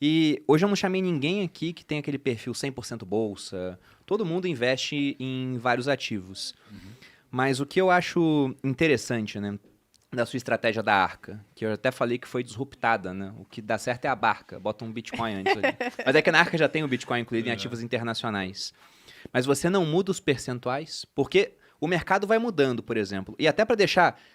E hoje eu não chamei ninguém aqui que tem aquele perfil 100% bolsa. Todo mundo investe em vários ativos. Mas o que eu acho interessante, né, da sua estratégia da Arca, que eu até falei que foi disruptada, né? O que dá certo é a barca, bota um Bitcoin antes ali. Mas é que na Arca já tem o Bitcoin incluído em ativos internacionais. Mas você não muda os percentuais, porque o mercado vai mudando, por exemplo. E até para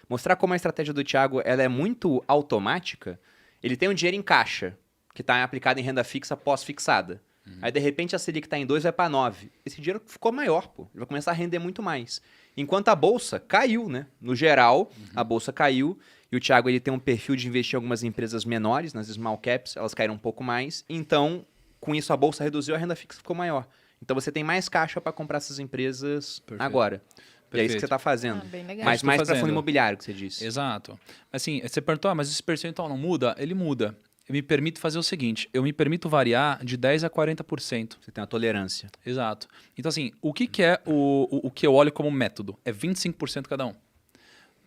mostrar como a estratégia do Thiago ela é muito automática, ele tem um dinheiro em caixa, que está aplicado em renda fixa pós-fixada. Aí, de repente, a Selic está em 2, vai para 9. Esse dinheiro ficou maior, pô. Ele vai começar a render muito mais. Enquanto a Bolsa caiu, né? No geral, a Bolsa caiu. E o Thiago ele tem um perfil de investir em algumas empresas menores, nas small caps, elas caíram um pouco mais. Então, com isso, a Bolsa reduziu, a renda fixa ficou maior. Então, você tem mais caixa para comprar essas empresas agora. E é isso que você está fazendo. Bem legal. Mas mais para fundo imobiliário, que você disse. Exato. Assim, você perguntou, mas esse percentual não muda? Ele muda. Eu me permito fazer o seguinte, eu me permito variar de 10% a 40%. Você tem uma tolerância. Exato. Então, assim, o que é o que eu olho como método? É 25% cada um.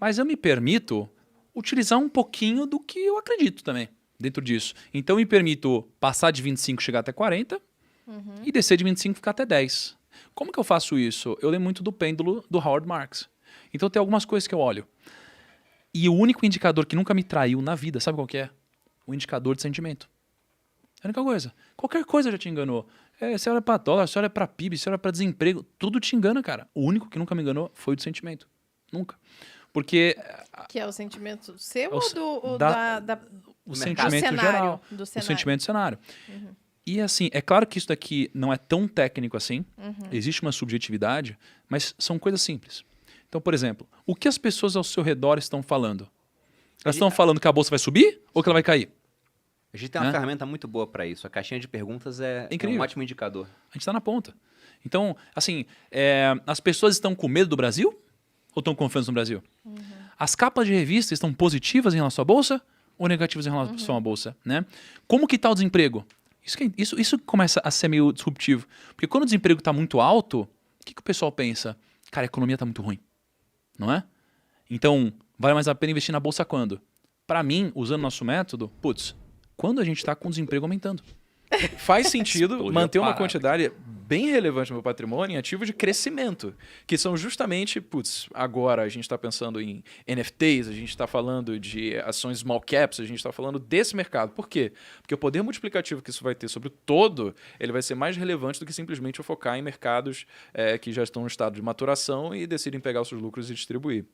Mas eu me permito utilizar um pouquinho do que eu acredito também dentro disso. Então, eu me permito passar de 25 chegar até 40 e descer de 25 ficar até 10. Como que eu faço isso? Eu lembro muito do pêndulo do Howard Marks. Então, tem algumas coisas que eu olho. E o único indicador que nunca me traiu na vida, sabe qual que é? O indicador de sentimento. É a única coisa. Qualquer coisa já te enganou. Você olha para dólar, você olha para PIB, você olha para desemprego, tudo te engana, cara. O único que nunca me enganou foi o do sentimento. Nunca. Porque... Que é o sentimento seu o ou o do sentimento cenário, geral. do O cenário. sentimento do cenário. E assim, é claro que isso daqui não é tão técnico assim. Existe uma subjetividade, mas são coisas simples. Então, por exemplo, o que as pessoas ao seu redor estão falando? Elas estão falando que a bolsa vai subir ou que ela vai cair? A gente tem uma ferramenta muito boa para isso. A caixinha de perguntas é Incrível. um ótimo indicador. A gente está na ponta. Então, assim, as pessoas estão com medo do Brasil ou estão confiantes no Brasil? As capas de revista estão positivas em relação à bolsa ou negativas em relação à bolsa? Né? Como que está o desemprego? Isso começa a ser meio disruptivo. Porque quando o desemprego está muito alto, o que o pessoal pensa? Cara, a economia está muito ruim. Não é? Então, vale mais a pena investir na bolsa quando? Para mim, usando nosso método, quando a gente está com o desemprego aumentando. Faz sentido Explodiu manter a uma parada. quantidade bem relevante no meu patrimônio em ativos de crescimento, que são justamente, agora a gente está pensando em NFTs, a gente está falando de ações small caps, a gente está falando desse mercado. Por quê? Porque o poder multiplicativo que isso vai ter sobre o todo, ele vai ser mais relevante do que simplesmente eu focar em mercados que já estão no estado de maturação e decidem pegar os seus lucros e distribuir.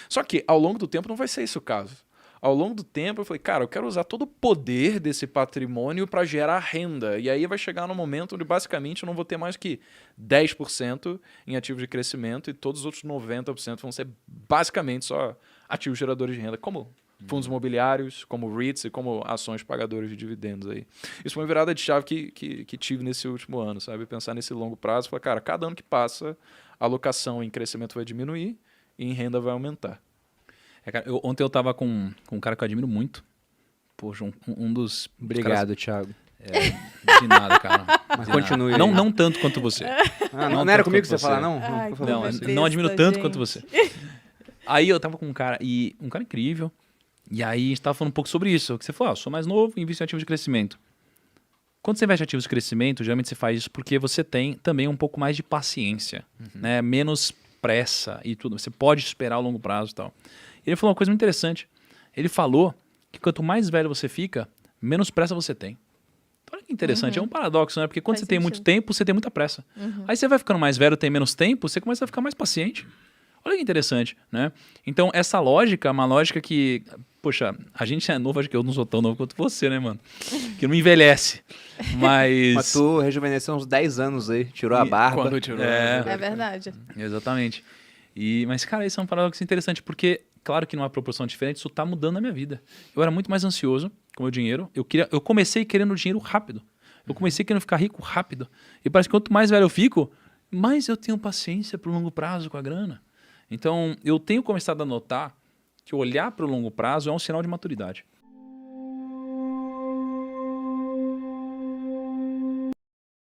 Só que, ao longo do tempo, não vai ser esse o caso. Ao longo do tempo, eu falei, cara, eu quero usar todo o poder desse patrimônio para gerar renda. E aí vai chegar no momento onde, basicamente, eu não vou ter mais que 10% em ativos de crescimento e todos os outros 90% vão ser, basicamente, só ativos geradores de renda, como fundos imobiliários, como REITs e como ações pagadoras de dividendos. Aí. Isso foi uma virada de chave que tive nesse último ano, sabe? Pensar nesse longo prazo, falar, cara, cada ano que passa, a alocação em crescimento vai diminuir e em renda vai aumentar. Cara, ontem eu tava com um cara que eu admiro muito. Poxa, um dos... Obrigado, Thiago. De nada, cara. Mas continue. Não tanto quanto você. Não era comigo que você você. falar, não? Ai, Por favor. Não, besta, não admiro tanto gente. quanto você. Aí eu tava com um cara incrível. E aí a gente tava falando um pouco sobre isso. Que você falou, eu sou mais novo e invisto em ativos de crescimento. Quando você investe em ativos de crescimento, geralmente você faz isso porque você tem também um pouco mais de paciência. Né? Menos pressa e tudo. Você pode esperar ao longo prazo e tal. Ele falou uma coisa muito interessante. Ele falou que quanto mais velho você fica, menos pressa você tem. Então, olha que interessante. É um paradoxo, né? Porque quando Faz você tem muito sentido. tempo, você tem muita pressa. Aí você vai ficando mais velho, tem menos tempo, você começa a ficar mais paciente. Olha que interessante, né? Então, essa lógica é uma lógica que... Poxa, a gente é novo, acho que eu não sou tão novo quanto você, né, mano? Que não envelhece. Mas tu rejuvenesceu uns 10 anos aí, tirou a barba. Quando tirou. É verdade. Exatamente. Mas, cara, isso é um paradoxo interessante, porque, claro que numa proporção diferente, isso tá mudando na minha vida. Eu era muito mais ansioso com o meu dinheiro. Eu comecei querendo dinheiro rápido. Eu comecei querendo ficar rico rápido. E parece que quanto mais velho eu fico, mais eu tenho paciência pro longo prazo com a grana. Então, eu tenho começado a notar que olhar para o longo prazo é um sinal de maturidade.